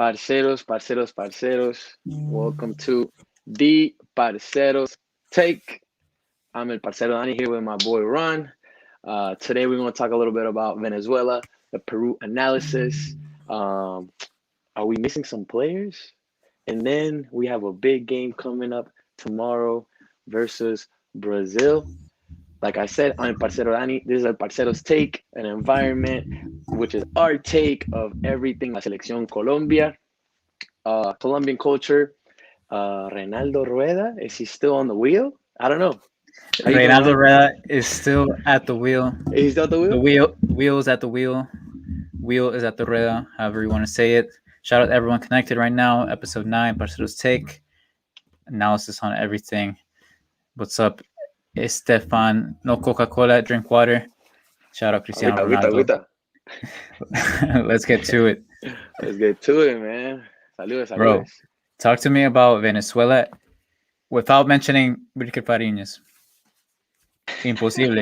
Parceros. Welcome to the Parceros Take. I'm El Parcero Dani here with my boy Ron. Today we're going to talk a little bit about Venezuela, the Peru analysis. Are we missing some players? And then we have a big game coming up tomorrow versus Brazil. Like I said, I'm Parcero Dani. This is El Parceros Take, an environment which is our take of everything La Selección Colombia. Colombian culture. Reinaldo Rueda, is he still on the wheel? I don't know. Reinaldo Rueda is still at the wheel. He's still at the wheel? Wheel is at the wheel. Wheel is at the Rueda, however you want to say it. Shout out to everyone connected right now. Episode 9, Parceros Take. Analysis on everything. What's up? Estefan, no Coca-Cola, drink water. Shout out Cristiano Ronaldo. Let's get to it. Let's get to it, man. Saludos. Bro, talk to me about Venezuela without mentioning Wilker Fariñas. Imposible.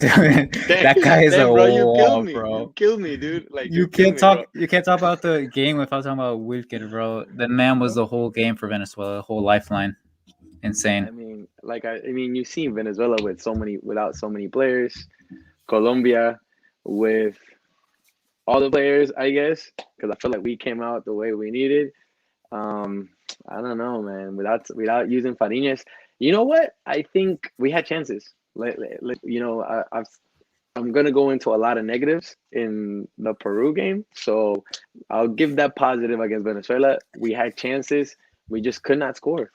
That guy is a wall, bro. You kill me, dude. Like you can't talk about the game without talking about Wilker, bro. The man was the whole game for Venezuela, the whole lifeline. Insane. I mean, you've seen Venezuela without so many players. Colombia with all the players, I guess, because I feel like we came out the way we needed. I don't know, man. Without using Fariñas, you know what? I think we had chances. I'm gonna go into a lot of negatives in the Peru game, so I'll give that positive against Venezuela. We had chances, we just could not score.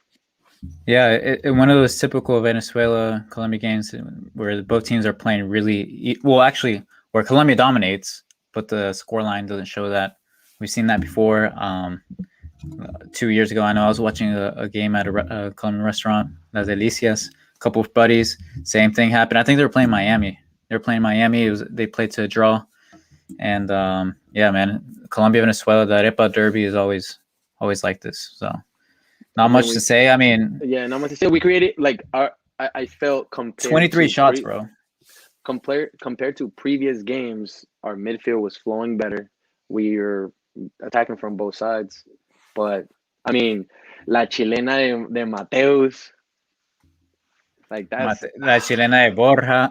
Yeah, one of those typical Venezuela-Colombia games where both teams are playing really well. Actually, where Colombia dominates, but the scoreline doesn't show that. We've seen that before. 2 years ago, I know I was watching a game at a Colombian restaurant, Las Delicias. A couple of buddies, same thing happened. I think they were playing Miami. They played to a draw, and yeah, man, Colombia Venezuela, the Arepa Derby is always like this. So. Not much to say. I mean, yeah, not much to say. We created I felt 23 shots, bro. Compared to previous games, our midfield was flowing better. We were attacking from both sides, but I mean, la chilena de Mateus, like that's la chilena de Borja.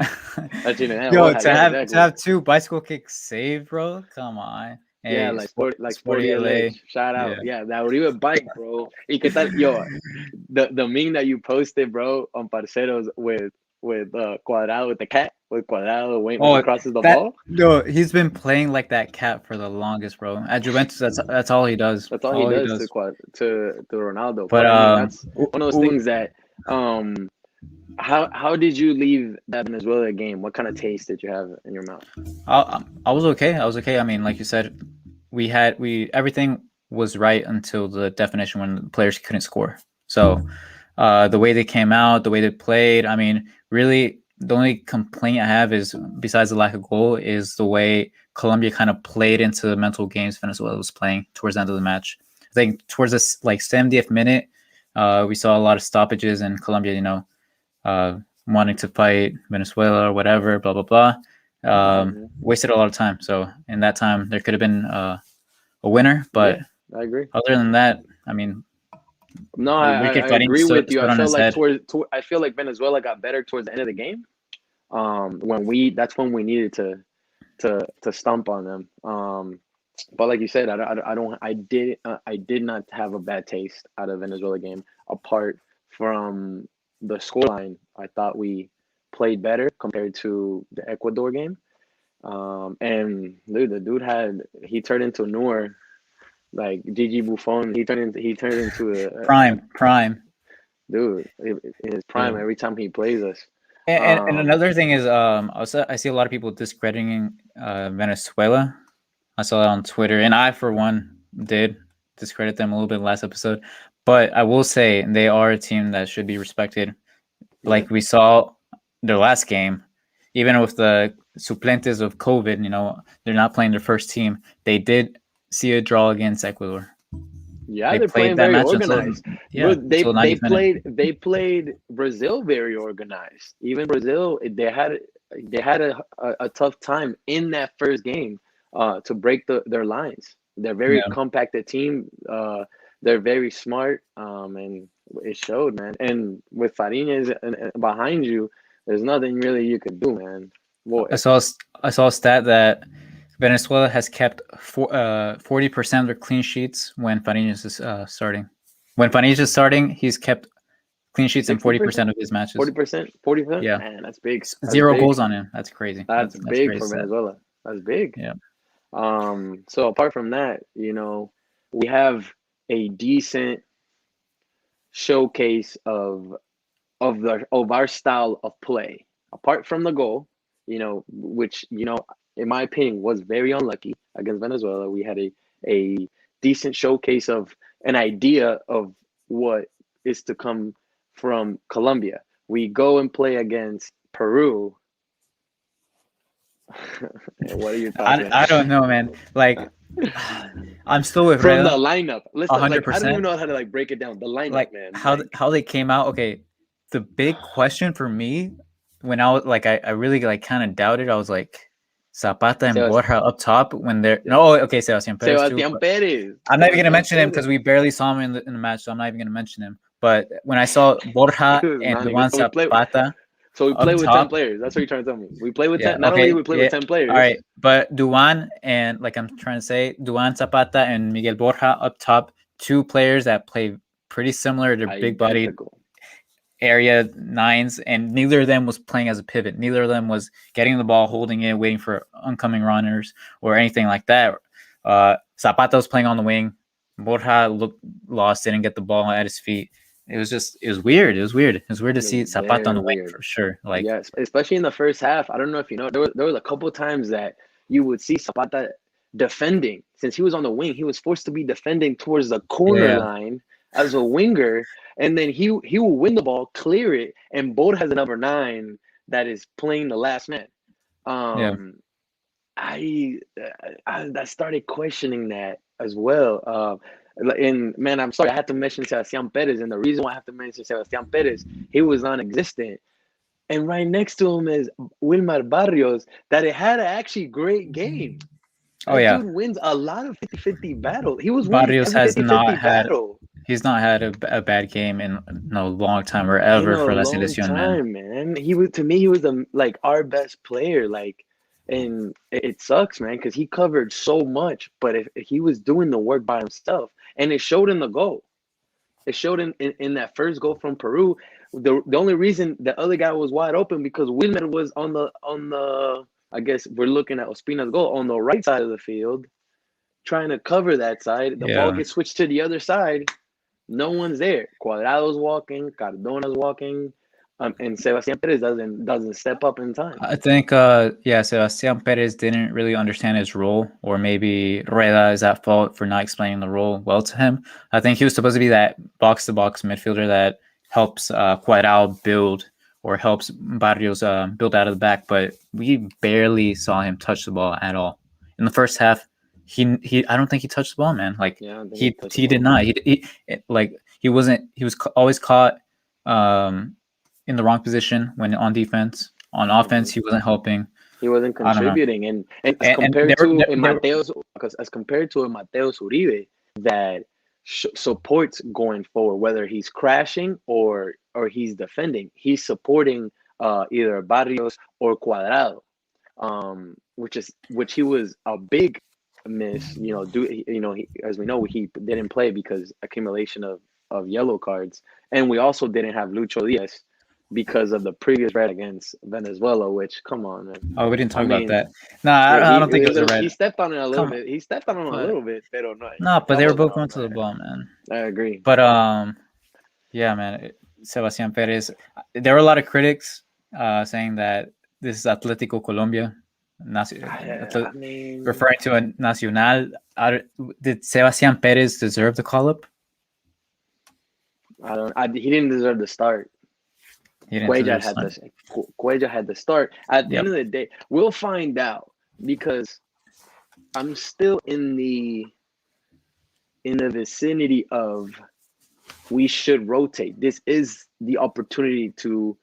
La chilena de Yo, Borja, to have two bicycle kicks saved, bro. Come on. Hey, yeah, like Sporty LA. Shout out. Yeah, that Uribe bike, bro. Y qué tal, yo, the meme that you posted, bro, on Parceros with Cuadrado, with the cat, with Cuadrado when he crosses the ball. No, he's been playing like that cat for the longest, bro. At Juventus, that's all he does. That's all he does to Ronaldo. But that's one of those things that How did you leave that Venezuela game? What kind of taste did you have in your mouth? I was okay. I mean, like you said, everything was right until the definition when the players couldn't score. So the way they came out, the way they played, I mean, really the only complaint I have is, besides the lack of goal, is the way Colombia kind of played into the mental games Venezuela was playing towards the end of the match. I think towards the 70th minute, we saw a lot of stoppages in Colombia, wanting to fight Venezuela or whatever, blah, blah, blah. Wasted a lot of time. So in that time, there could have been a winner, but yeah, I agree. Other than that, I mean, no, I agree with you. I feel like Venezuela got better towards the end of the game. That's when we needed to stomp on them. But like you said, I did not have a bad taste out of Venezuela game apart from the scoreline. I thought we played better compared to the Ecuador game. And dude, the dude he turned into Noor, like Gigi Buffon. He turned into a prime. Dude, in his prime every time he plays us. And another thing is, I see a lot of people discrediting Venezuela. I saw that on Twitter, and I, for one, did discredit them a little bit last episode. But I will say they are a team that should be respected. Like we saw their last game, even with the suplentes of COVID, they're not playing their first team. They did see a draw against Ecuador. Yeah, they're playing very organized. They played Brazil very organized. Even Brazil, they had a tough time in that first game to break their lines. They're very compacted team. They're very smart, and it showed, man. And with Fariñez behind you, there's nothing really you could do, man. I saw a stat that Venezuela has kept 40% of their clean sheets when Fariñez is starting. When Fariñez is starting, he's kept clean sheets in 40% of his matches. 40%? 40%? Yeah. Man, that's big. That's Zero big. goals on him. That's crazy. That's big for Venezuela. That's big. Yeah. So apart from that, we have a decent showcase of our style of play. Apart from the goal, which in my opinion was very unlucky against Venezuela. We had a decent showcase of an idea of what is to come from Colombia. We go and play against Peru. What are your thoughts? I don't know, man. Like, I'm still with from Reda, the lineup. Let's 100%. I don't even know how to break it down. The lineup, man. How they came out. Okay, the big question for me when I was I really kind of doubted. I was like, Zapata and Borja up top when they're Sebastián Perez too. Perez. I'm not even gonna mention him because we barely saw him in the match, so I'm not even gonna mention him. But when I saw Borja and Duan Zapata. So we play with 10 players. That's what you're trying to tell me. We play with 10. Not only do we play with 10 players. All right, but Duan and I'm trying to say, Duan Zapata and Miguel Borja up top, 2 players that play pretty similar. They're big-bodied area nines, and neither of them was playing as a pivot. Neither of them was getting the ball, holding it, waiting for oncoming runners or anything like that. Zapata was playing on the wing. Borja looked lost, didn't get the ball at his feet. It was weird. It was weird to see Zapata on the wing for sure. Yes, especially in the first half. I don't know if you know, there was a couple times that you would see Zapata defending. Since he was on the wing, he was forced to be defending towards the corner line as a winger, and then he will win the ball, clear it, and Bode has a number 9 that is playing the last man. I started questioning that as well. And man, I'm sorry, I had to mention Sebastián Perez, and the reason why I have to mention Sebastián Perez, he was non-existent. And right next to him is Wilmar Barrios, that it had an actually great game. Dude wins a lot of 50-50 battles. He was Barrios has not had battle. He's not had a bad game in a long time or ever for La Selección, man. He was our best player, and it sucks, man, because he covered so much. But if he was doing the work by himself, and it showed in the goal. It showed in that first goal from Peru. The only reason the other guy was wide open because Wilmer was on the I guess we're looking at Ospina's goal on the right side of the field, trying to cover that side. The ball gets switched to the other side. No one's there. Cuadrado's walking. Cardona's walking. And Sebastián Perez doesn't step up in time. I think Sebastián Perez didn't really understand his role, or maybe Reda is at fault for not explaining the role well to him. I think he was supposed to be that box-to-box midfielder that helps Cuadrado build or helps Barrios build out of the back, but we barely saw him touch the ball at all. In the first half, I don't think he touched the ball, man. He did not. He was always caught in the wrong position when on defense. On offense, he wasn't helping. He wasn't contributing, and as compared to Mateus Uribe, that supports going forward, whether he's crashing or he's defending. He's supporting either Barrios or Cuadrado, which he was a big miss. As we know, he didn't play because accumulation of yellow cards, and we also didn't have Lucho Diaz because of the previous red against Venezuela, which, come on, man. Oh, we didn't talk about that. No, I don't think it was a red. He stepped on it a little bit. He stepped on him a little bit, but they were both going to the ball, man. I agree. But, yeah, man, Sebastián Perez. There were a lot of critics saying that this is Atlético Colombia, referring to a Nacional. Did Sebastián Perez deserve the call-up? He didn't deserve the start. Cuellar had the start. At the end of the day, we'll find out, because I'm still in the vicinity of we should rotate. This is the opportunity to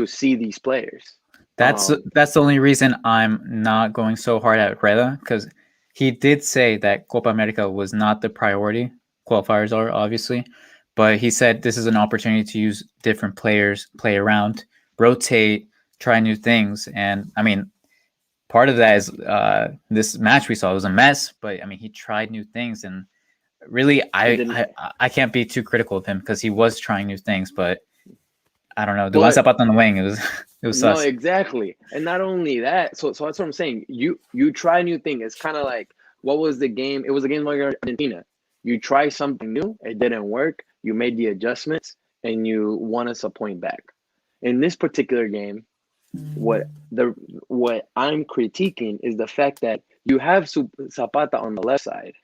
see these players. That's the only reason I'm not going so hard at Reda, because he did say that Copa America was not the priority. Qualifiers are, obviously, but he said this is an opportunity to use different players, play around, rotate, try new things. And I mean, part of that is this match we saw was a mess, but I mean, he tried new things, and really, I can't be too critical of him because he was trying new things, but I don't know. The one Zapata on the wing, it was no, sus. exactly. And not only that, so that's what I'm saying. You try new thing. It's kind of like, what was the game? It was a game like Argentina. You try something new, it didn't work. You made the adjustments, and you won us a point back. In this particular game, what I'm critiquing is the fact that you have Zapata on the left side.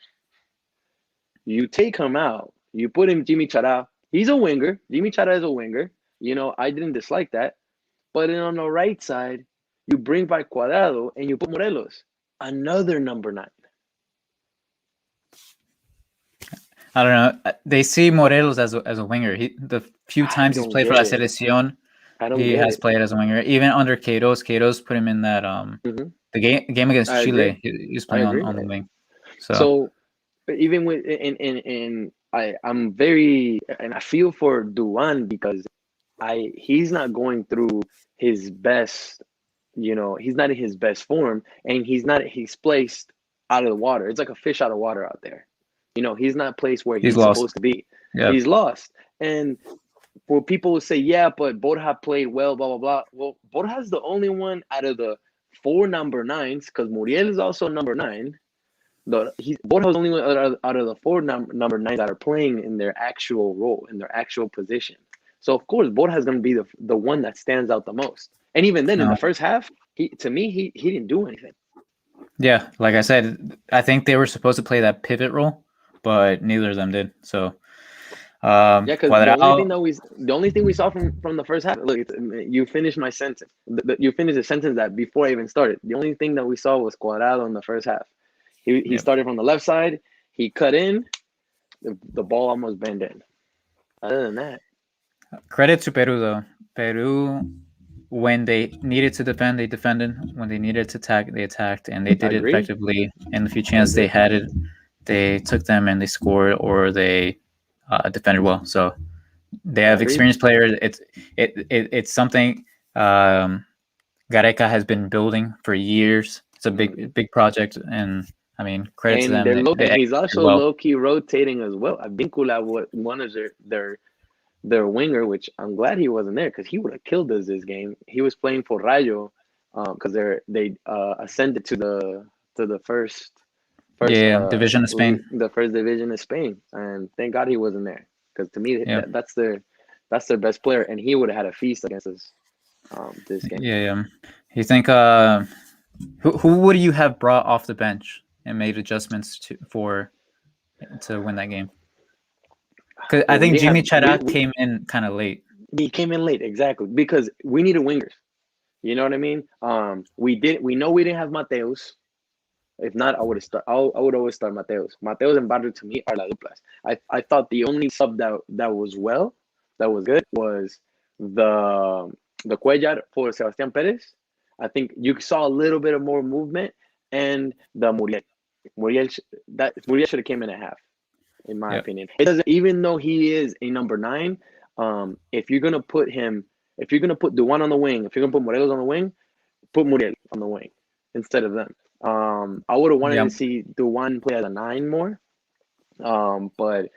You take him out. You put him Jimmy Chara. He's a winger. Jimmy Chara is a winger. You know, I didn't dislike that. But then on the right side, you bring back Cuadrado and you put Morelos, another number 9. I don't know. They see Morelos as a winger. The few times he's played for La Selección, he has played as a winger. Even under Queiroz put him in that the game against Chile. He's playing on the wing. So even with I'm very, and I feel for Duan because he's not going through his best, you know, he's not in his best form, and he's placed out of the water. It's like a fish out of water out there. You know, he's not placed where he's supposed to be. Yep. He's lost. And for people who say, yeah, but Borja played well, blah, blah, blah. Well, Borja's the only one out of the 4 number 9s, because Muriel is also number 9. Borja's the only one out of the 4 number 9s that are playing in their actual role, in their actual position. So, of course, Borja is going to be the one that stands out the most. And even then, in the first half, he didn't do anything. Yeah, like I said, I think they were supposed to play that pivot role, but neither of them did. So, because the only thing we saw from the first half. Look, you finished my sentence. You finished the sentence that before I even started. The only thing that we saw was Cuadrado in the first half. He started from the left side. He cut in. The ball almost bent in. Other than that, credit to Peru though. Peru, when they needed to defend, they defended. When they needed to attack, they attacked, and they did it effectively. And the few chances they had it, they took them and they scored, or they defended well. So they have experienced players. It's something Gareca has been building for years. It's a big project, and I mean, credit to them. He's also low-key rotating as well. Avincula one of their winger, which I'm glad he wasn't there because he would have killed us this game. He was playing for Rayo because they ascended to the first division of Spain. The first division of Spain, and thank God he wasn't there because to me that's their best player, and he would have had a feast against us this game. Yeah. You think who would you have brought off the bench and made adjustments to win that game? Because I think Jimmy Chara came in kind of late. He came in late, exactly, because we needed wingers. You know what I mean? We know we didn't have Mateus. If not, I would always start Mateus. Mateus and Barrio to me are la duplas. I thought the only sub that was good was the Cuellar for Sebastián Pérez. I think you saw a little bit of more movement, and the Muriel. Muriel should have came in at half, in my opinion. It doesn't, even though he is a number 9. If you're gonna put Duan on the wing, if you're gonna put Morelos on the wing, put Muriel on the wing instead of them. I would have wanted to see Duan play as a 9 more. But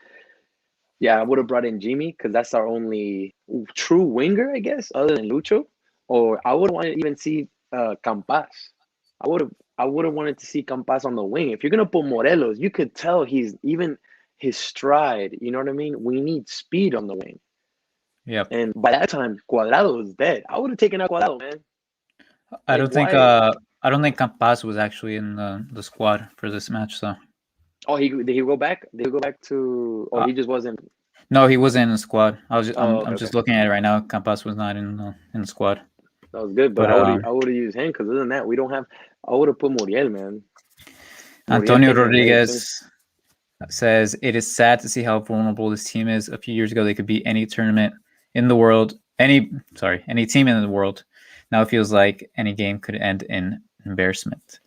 yeah, I would have brought in Jimmy because that's our only true winger, I guess, other than Lucho. Or I would want to even see Campas. I would have wanted to see Campas on the wing. If you're gonna put Morelos, you could tell he's even his stride. You know what I mean? We need speed on the wing. Yeah. And by that time, Cuadrado was dead. I would have taken out Cuadrado, man. I don't think Campas was actually in the squad for this match. So. Oh, did he go back? Did he go back to? Or he just wasn't. No, he wasn't in the squad. I'm just looking at it right now. Campas was not in the squad. That was good, but I would have used him because other than that, we don't have. I would have put Muriel, man. Antonio Rodriguez says it is sad to see how vulnerable this team is. A few years ago, they could beat any tournament in the world, any team in the world. Now it feels like any game could end in embarrassment.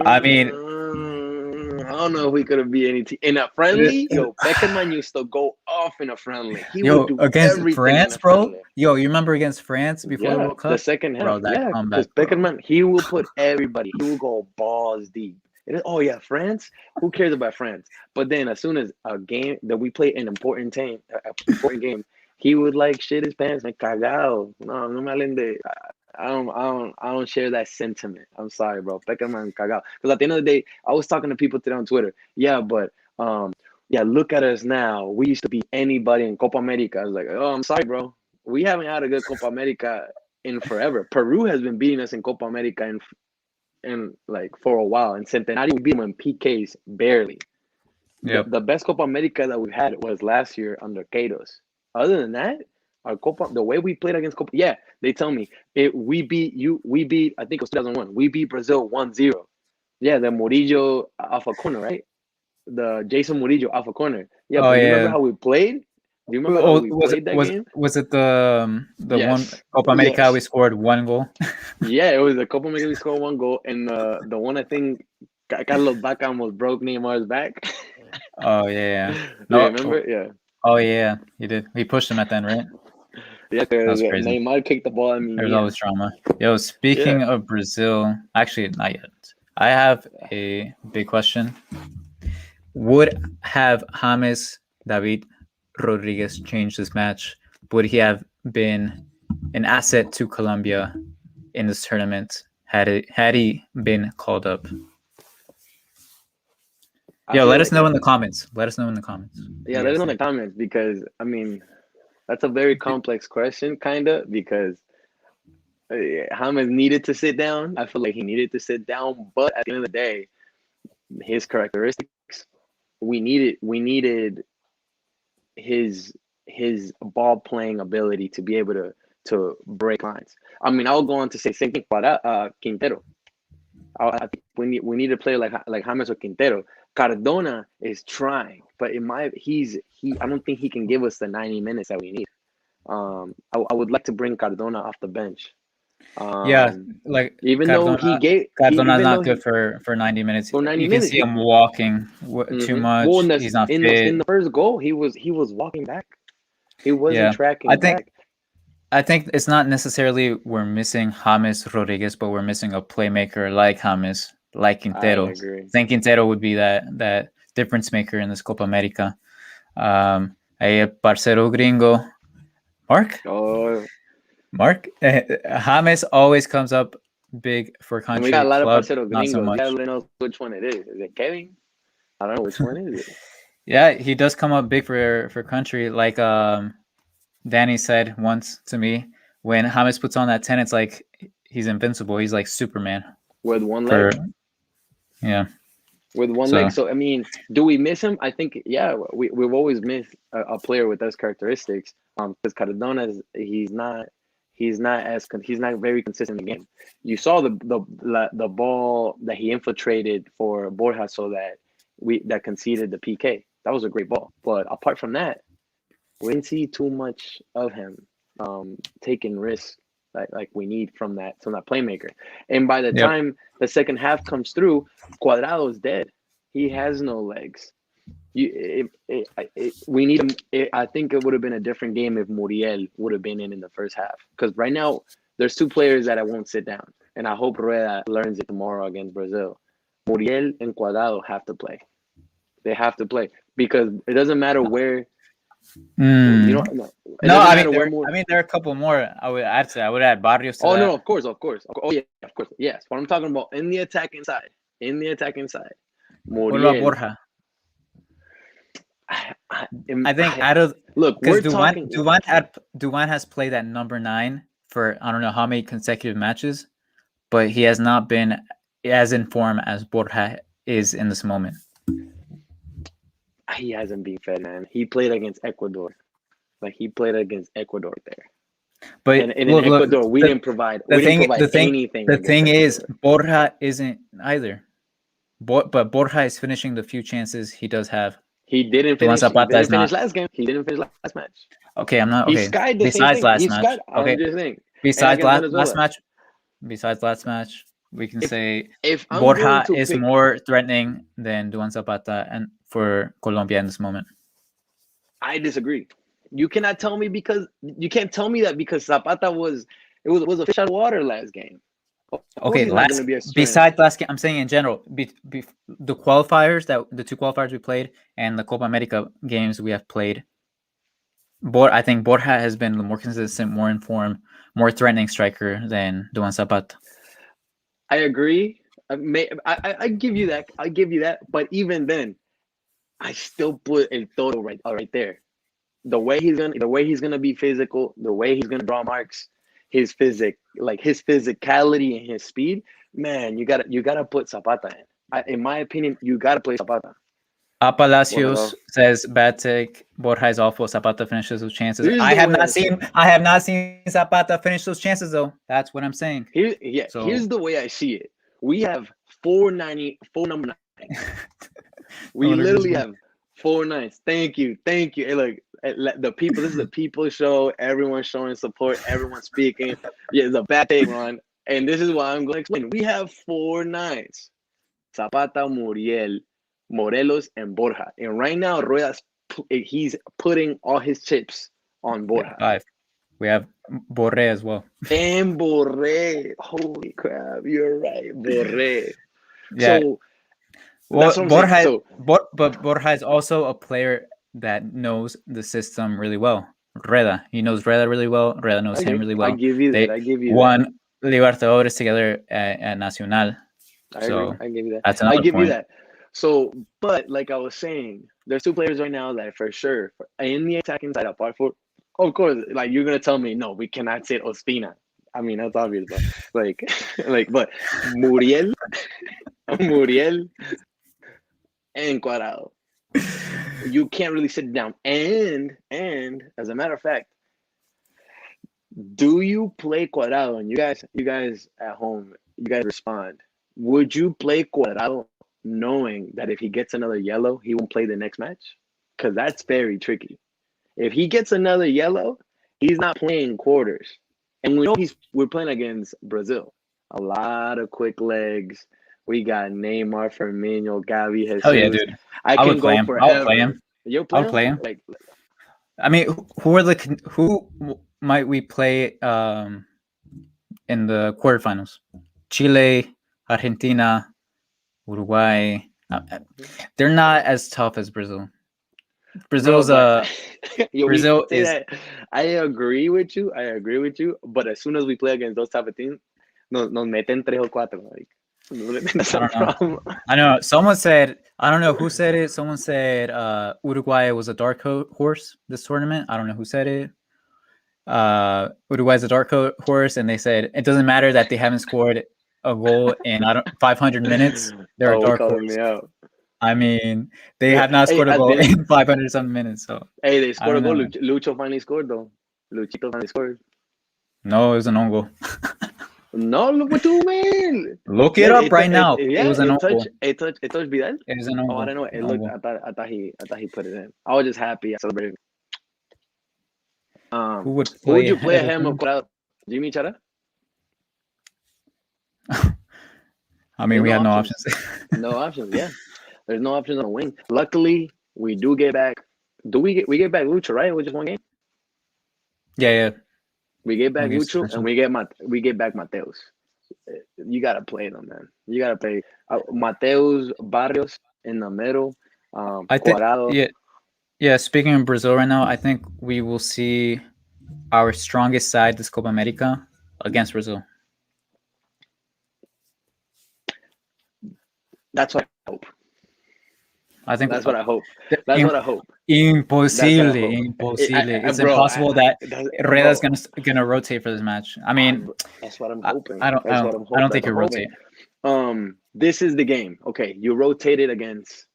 I mean, I don't know if we could be any team in a friendly. Yo, Beckerman used to go off in a friendly. He would yo, do against everything in France, a bro. friendly. Yo, you remember against France before the Yeah, World the Cup? second half. Bro, that Yeah, because comeback, bro. Beckerman, he will put everybody. He will go balls deep. Oh yeah, France. Who cares about France? But then as soon as a game that we play an important game, he would like shit his pants and cagao. No, no me hablen de. I don't share that sentiment. I'm sorry, bro. Beckerman cagao. Because at the end of the day, I was talking to people today on Twitter. Yeah, but yeah, look at us now. We used to beat anybody in Copa America. I was like, oh, I'm sorry, bro. We haven't had a good Copa America in forever. Peru has been beating us in Copa America in like for a while. And Centenario, we beat them in PKs barely. Yep. The best Copa America that we've had was last year under Queiroz. Other than that, the way we played against Copa, yeah, they tell me we beat you. We beat, I think it was 2001. We beat Brazil 1-0. Yeah, the Murillo off a corner, right? The Jason Murillo off a corner. Yeah, Oh but you remember yeah. how we played? Do you remember how Oh, we played that game? was it the one Yes. Copa America we Yes. scored 1 goal? Yeah, it was a Copa America. We scored 1 goal, and the one I think Carlos Baca almost broke Neymar's back. Oh yeah. Do you No. remember? Yeah. Oh yeah, he did. He pushed him at the end, right? Yeah, That because was crazy. Neymar kicked the ball at me. There's always drama. Yo, speaking of Brazil, actually not yet. I have a big question. Would have James David Rodriguez changed this match? Would he have been an asset to Colombia in this tournament had he been called up? Yo, let us know in the comments. Let us know in the comments. Yeah, let us know in the comments because I mean that's a very complex question, kinda, because James needed to sit down. I feel like he needed to sit down, but at the end of the day, his characteristics, we needed his ball playing ability to be able to break lines. I mean, I'll go on to say same thing about Quintero. I think we need a player like James or Quintero. Cardona is trying, but I don't think he can give us the 90 minutes that we need. I would like to bring Cardona off the bench. Yeah, like even Cardona, though he gave Cardona's not good for 90 minutes. for 90 You can minutes. see him walking too much. Well, He's not in fit. the first goal, he was walking back. He wasn't tracking back. I think it's not necessarily we're missing James Rodriguez, but we're missing a playmaker like James, like Quintero. I agree. I think Quintero would be that difference maker in this Copa America. Parcero Gringo, Mark. Oh, Mark. James always comes up big for country. And we got a lot club, of Parcero not Gringos. so much. You gotta let know which one it is. Is it Kevin? I don't know which one is it. Yeah, he does come up big for country. Like Danny said once to me, when James puts on that 10, it's like he's invincible. He's like Superman. With one leg. Yeah. With one leg. So, I mean, do we miss him? I think, yeah, we've always missed a player with those characteristics. Because Cardona, he's not very consistent in the game. You saw the ball that he infiltrated for Borja, so that conceded the PK. That was a great ball. But apart from that, we didn't see too much of him taking risks like we need from that playmaker. And by the time the second half comes through, Cuadrado is dead. He has no legs. We need him. I think it would have been a different game if Muriel would have been in the first half. Because right now, there's two players that I won't sit down. And I hope Rueda learns it tomorrow against Brazil. Muriel and Cuadrado have to play. They have to play. Because it doesn't matter where. You know, I mean, there are a couple more. I would add Barrios to that. No, of course. Oh yeah, of course. Yes, what I'm talking about in the attacking side. What about Borja? I think because Duvan has played at number 9 for I don't know how many consecutive matches, but he has not been as in form as Borja is in this moment. He hasn't been fed, man. He played against Ecuador. There. But in Ecuador, we didn't provide anything. The thing is, Borja isn't either. But Borja is finishing the few chances he does have. He didn't finish last game. He didn't finish last match. Okay, I'm not okay. Besides last match. Okay. Besides last match. we can say if I'm going Borja to is pick, more threatening than Duan Zapata and for Colombia in this moment. I disagree. You cannot tell me because you can't tell me that because Zapata was a fish out of water last game. Of course, Okay, he's not going to be a strength. besides last game, I'm saying in general, the qualifiers the two qualifiers we played and the Copa America games we have played, I think Borja has been the more consistent, more informed, more threatening striker than Duan Zapata. I agree. I give you that. I give you that. But even then, I still put El Toro right there. The way he's gonna be physical, the way he's gonna draw marks, his physicality and his speed. Man, you gotta put Zapata in. In my opinion, you gotta play Zapata. Palacios says bad take. Borja is awful. Zapata finishes those chances. Here's I the have way I not see seen. it. I have not seen Zapata finish those chances though. That's what I'm saying. Here's the way I see it. We have 4 number 9. We literally have 4 nines. Thank you. Hey, look, the people. This is a people show. Everyone's showing support. Everyone's speaking. Yeah, it's a bad take, Ron. And this is why I'm going to explain. We have 4 nines: Zapata, Muriel, Morelos, and Borja. And right now, Ruedas, he's putting all his chips on Borja. 5. We have Borre as well. And Borre. Holy crap! You're right, Borre. Yeah. So well, that's what I'm saying. But Borja is also a player that knows the system really well. Reda, he knows Reda really well. Reda knows him really well. I give you that. They won Libertadores together at Nacional. I agree. I give you that. That's another point. You that. So, but like I was saying, there's 2 players right now that for sure in the attacking side, apart from, of course, like you're gonna tell me no, we cannot say Ospina. I mean that's obvious, but but Muriel, and Cuadrado. You can't really sit down. And as a matter of fact, do you play Cuadrado? And you guys at home, you guys respond. Would you play Cuadrado knowing that if he gets another yellow, he won't play the next match? Because that's very tricky. If he gets another yellow, he's not playing quarters. And we know we're playing against Brazil. A lot of quick legs. We got Neymar, Firmino, Gavi, Jesus. Oh yeah, dude. I can go forever. I'll play him. You'll play him. Like, I mean, who might we play in the quarterfinals? Chile, Argentina, Uruguay. They're not as tough as Brazil. Brazil is. I agree with you. But as soon as we play against those type of teams, nos meten 3 or 4. Like, that's a problem. I know. Someone said, I don't know who said it. Someone said Uruguay was a dark horse this tournament. I don't know who said it. Uruguay is a dark horse, and they said it doesn't matter that they haven't scored a goal in 500 minutes. They're a dark horse. I mean, they have not scored a goal in 500 something minutes. So they scored a goal. Lucho finally scored though. Luchito finally scored. No, it was an own goal. No, look what you mean. Look it up right now. It was an own goal. It touched Vidal. It was an own goal. I don't know. It looked. I thought he put it in. I was just happy. I celebrated. Who would you play ahead of Cuadrado? Jimmy Chara? I mean, we have no options. No options. Yeah, there's no options on the wing. Luckily, we do get back. We get back Lucho, right? With just 1 game. Yeah. We get back Lucho and we get back Mateus. You gotta play them, man. You gotta play Mateus, Barrios in the middle. I think. Cuadrado. Yeah. Speaking of Brazil right now, I think we will see our strongest side this Copa America against Brazil. That's what I hope. That's what I hope. Imposible. It's impossible that Reda's gonna rotate for this match. I mean, that's what I'm hoping. I don't think he'll rotate. This is the game. Okay, you rotated against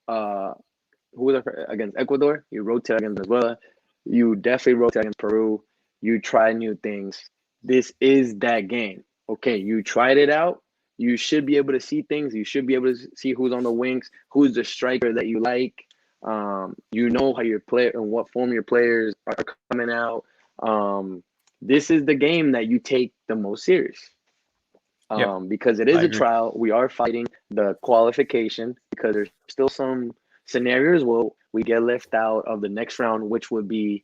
against Ecuador. You rotate against Venezuela. You definitely rotate against Peru. You try new things. This is that game. Okay, you tried it out. You should be able to see things. You should be able to see who's on the wings, who's the striker that you like. You know how your player and what form your players are coming out. This is the game that you take the most serious. because it is I a agree. trial. We are fighting the qualification because there's still some scenarios where we get left out of the next round, which would be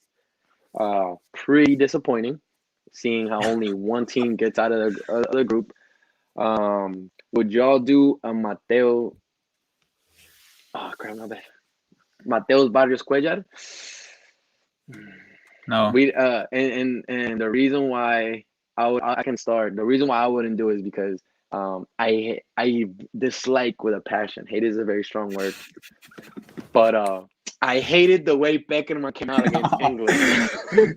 pretty disappointing, seeing how only one team gets out of the group. Would y'all do a Mateo? Oh crap, my bad. Mateo's Barrios Cuellar. No. And the reason why I can start. The reason why I wouldn't do it is because I dislike with a passion. Hate is a very strong word, but I hated the way Beckham came out against England. I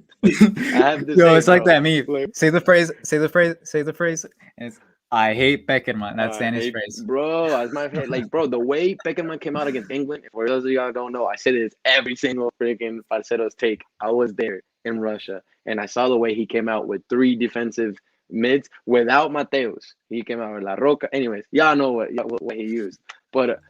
have to Yo, say, it's like bro. that meme. Like, Say the phrase. Say the phrase. Say the phrase. And it's, I hate Beckenman. That's I Danny's hate, phrase. bro. As my head, like, bro, the way Beckham came out against England. For those of y'all don't know, I said it's every single freaking Parceros take. I was there in Russia, and I saw the way he came out with 3 defensive mids without Mateos. He came out with La Roca. Anyways, y'all know what he used. But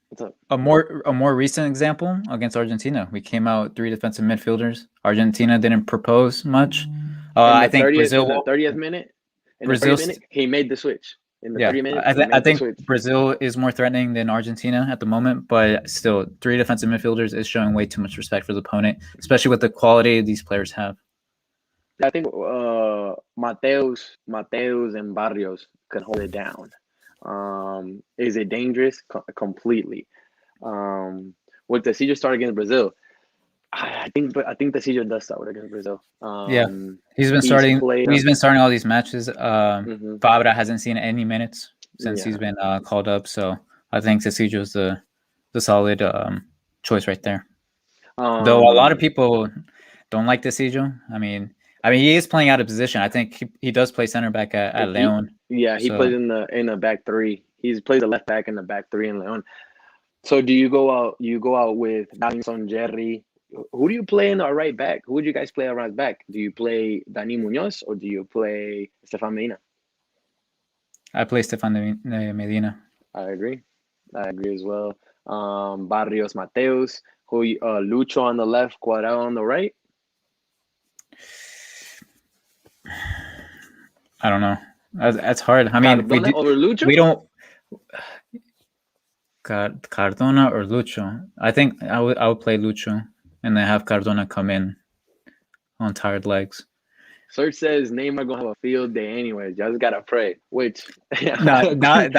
what's up? A more recent example against Argentina. We came out 3 defensive midfielders. Argentina didn't propose much. I think In the 30th minute, Brazil's he made the switch. In the yeah. 30 minutes, I, he th- I made the think switch. Brazil is more threatening than Argentina at the moment, but still, 3 defensive midfielders is showing way too much respect for the opponent, especially with the quality these players have. I think Mateos, and Barrios can hold it down. Is it dangerous? Completely. With the Caesar start against Brazil, I think the Caesar does start against Brazil. Yeah, he's been starting. Played. He's been starting all these matches. Mhm. Fabra hasn't seen any minutes since Yeah. he's been called up, so I think Cecilio is the solid choice right there. Though a lot of people don't like Cecilio. I mean, he is playing out of position. I think he does play center back at Leon. He plays in the back 3. He's played the left back in the back 3 in Leon. So do you go out? You go out with Davinson, Jerry. Who do you play in the right back? Who would you guys play at right back? Do you play Dani Munoz or do you play Stefan Medina? I play Stefan Medina. I agree as well. Barrios, Mateos, Lucho on the left, Cuadrado on the right. I don't know. That's hard. I mean, Cardona over Lucho? We don't. Cardona or Lucho? I think I would play Lucho and then have Cardona come in on tired legs. Search says Neymar gonna have a field day anyways. Y'all just gotta pray. Which Davinson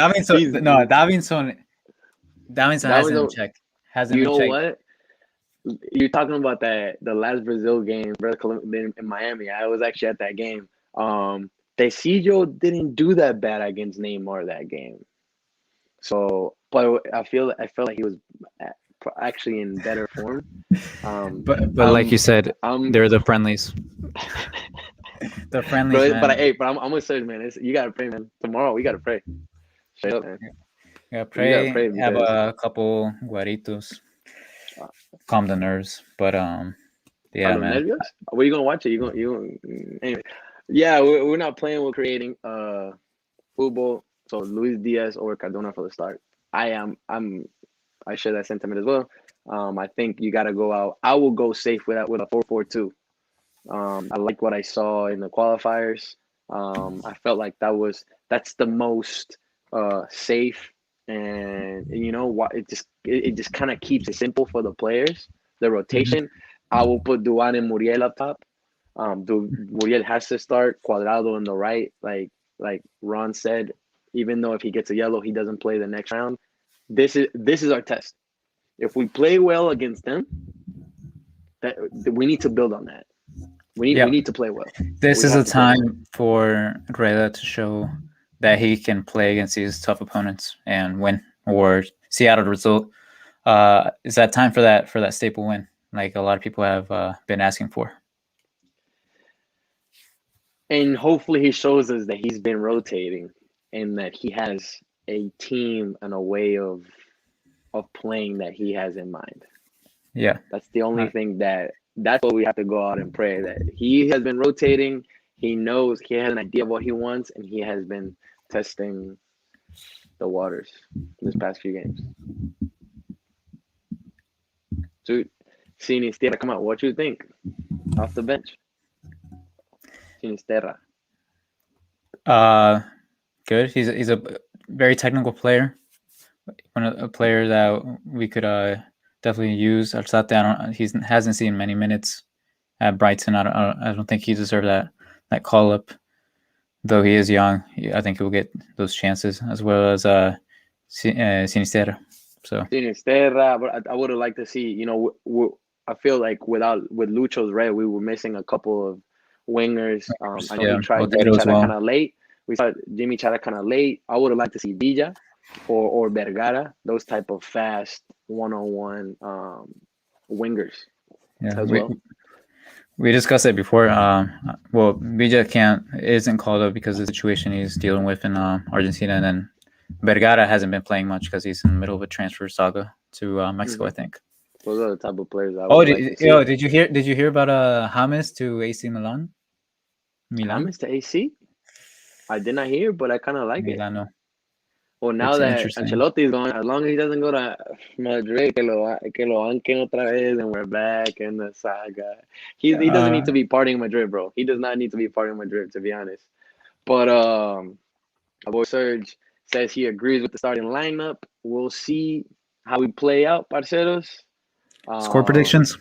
hasn't been checked. Hasn't been checked. You know what? You're talking about the last Brazil game in Miami. I was actually at that game. Tecillo didn't do that bad against Neymar that game. So, but I feel like he was actually in better form. But like you said, they're the friendlies. The friendlies, man. But I'm gonna say, man, you gotta pray, man. Tomorrow we gotta pray. Straight up, man. Yeah, pray. Have a couple guaritos. Calm the nerves, but yeah, man. Nervios? Where you gonna watch it? Anyway. Yeah, we're not playing. We're creating football. So Luis Diaz or Cardona for the start. I share that sentiment as well. I think you gotta go out. I will go safe with a 4-4-2. I like what I saw in the qualifiers. I felt like that's the most safe, and you know what? It just kind of keeps it simple for the players. The rotation. I will put Duan and Muriel up top. Muriel has to start. Cuadrado on the right, like Ron said. Even though if he gets a yellow, he doesn't play the next round. This is our test. If we play well against them, that we need to build on that. We need to play well. This is a time for Rueda to show that he can play against these tough opponents and win or see out a result. Is that time for that staple win, like a lot of people have been asking for? And hopefully he shows us that he's been rotating and that he has a team and a way of playing that he has in mind. Yeah. That's the only thing that's what we have to go out and pray, that he has been rotating. He knows, he has an idea of what he wants, and he has been testing the waters this past few games. Dude, Sinisterra, come on, what you think? Off the bench. Sinisterra. good. He's a very technical player. A player that we could definitely use. Alzate, he hasn't seen many minutes at Brighton. I don't think he deserved that call up. Though he is young, I think he'll get those chances, as well as Sinisterra. So Sinisterra, but I would have liked to see. I feel like with Lucho's red, we were missing a couple of wingers. I know he tried Jimmy Chara kind of late. We saw Jimmy Chara kind of late. I would have liked to see Villa or Vergara, those type of fast one-on-one wingers as well. We discussed it before. Well, Villa isn't called up because of the situation he's dealing with in Argentina, and then Vergara hasn't been playing much because he's in the middle of a transfer saga to Mexico, I think. Those are the type of players I would like to see. Did you hear about James to AC Milan? James to AC? I did not hear, but I kind of like Milano. it. Well, now that Ancelotti is gone, as long as he doesn't go to Madrid, que lo banquen otra vez, and we're back in the saga. He doesn't need to be partying Madrid, bro. He does not need to be partying Madrid, to be honest. But our boy Serge says he agrees with the starting lineup. We'll see how we play out, parceros. Score predictions?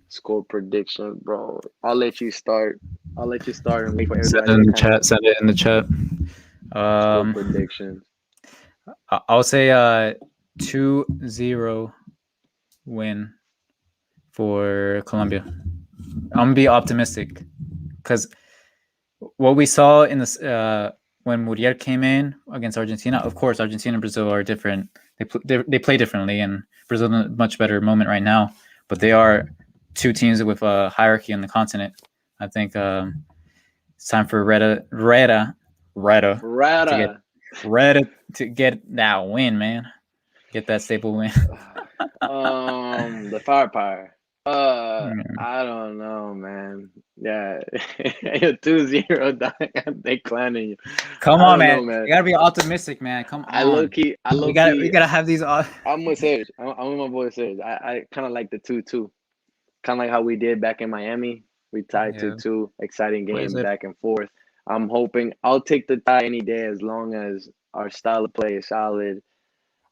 Score predictions, bro. I'll let you start and wait for everybody. Send it in the chat. Score predictions. I'll say 2-0 win for Colombia. I'm gonna be optimistic because what we saw in this when Muriel came in against Argentina. Of course, Argentina and Brazil are different. They play differently, and Brazil in a much better moment right now. But they are two teams with a hierarchy on the continent. I think it's time for Reda to get that win, man. Get that staple win. The firepower. I don't know, man. Yeah, 2-0. They clowning you. Come on, man. You gotta be optimistic, man. Come on. I low key. We gotta have these. I'm with Serge. I'm with my boy Serge. I kind of like the 2-2. Kind of like how we did back in Miami. We tied 2-2. Exciting game, back and forth. I'm hoping I'll take the tie any day as long as our style of play is solid.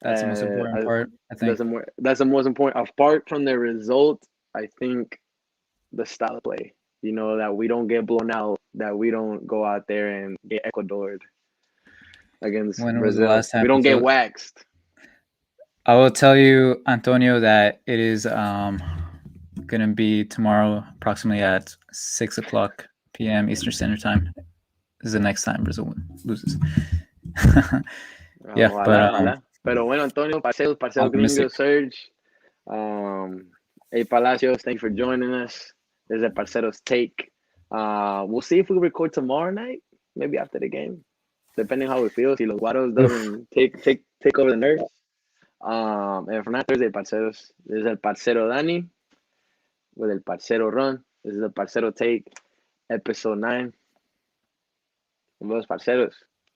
That's the most important part, I think. That's the most important. Apart from the result, I think the style of play. That we don't get blown out, that we don't go out there and get Ecuadored against Brazil. Was the last time we don't get waxed. I will tell you, Antonio, that it is going to be tomorrow approximately at 6:00 p.m. Eastern Standard Time. This is the next time Brazil loses. Yeah, pero bueno, Antonio, Parceros Gringo, Serge, Palacios, thanks for joining us. This is a Parceros Take. We'll see if we record tomorrow night, maybe after the game, depending how we feel. Si los Guaros doesn't take over the nerves. And for now, Thursday, Parceros. This is el Parcero Dani with el Parcero Ron. This is the Parcero Take, episode 9. Los Parceros.